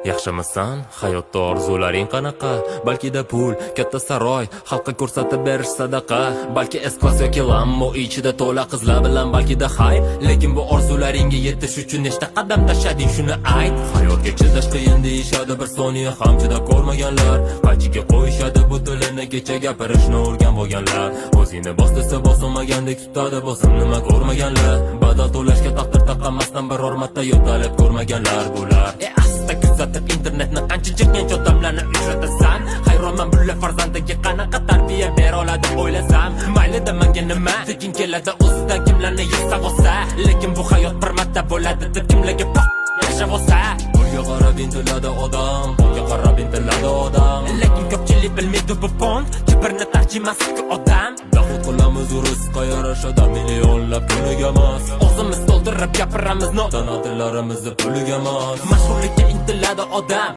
Yaxshimisan? Hayotda orzularing qanaqa? Balkida pul, katta saroy, xalqqa ko'rsatib berish sadaqa. Balki S-klass yoki Lambo ichida to'la qizlar bilan balkida hayt. Lekin bu orzularingga yetish uchun nechta qadam tashlading shuni ayt. Hayotga chidash qiyin deyishadi, bir soniya ham chidab ko'rmaganlar. Qalchiga qo'yishadi bu tilini, kecha gapirishni o'rgan bo'lganlar. O'zingni bos desa bosilmagandek tutadi, bosim nima ko'rmaganlar. Badal to'lashga taqdir taqamasdan biror marta yo'talib ko'rmaganlar bular. Kuzatib internetni qancha chekkancha odamlarni uchratasan. Hayronman bular farzandiga qanaqa tarbiya bera oladi o'ylasam. Maylida menga nima tekin keladi o'zidan kimlarni yesa bo'lsa. Lekin bu hayot bir marta bo'ladi deb kimlarga yashab olsa. Pulga qarab intiladi odam, pulga qarab intiladi odam. Lekin ko'pchilik bilmaydi bu fond kibrni tarjimasi odam. Do'xtir qilamiz rizqqa yarashada millionlab puliga emas. O'zimiz to'ldirib gapiramiz donatorlarimizni puliga emas. Mashhurlikka intiladi odam.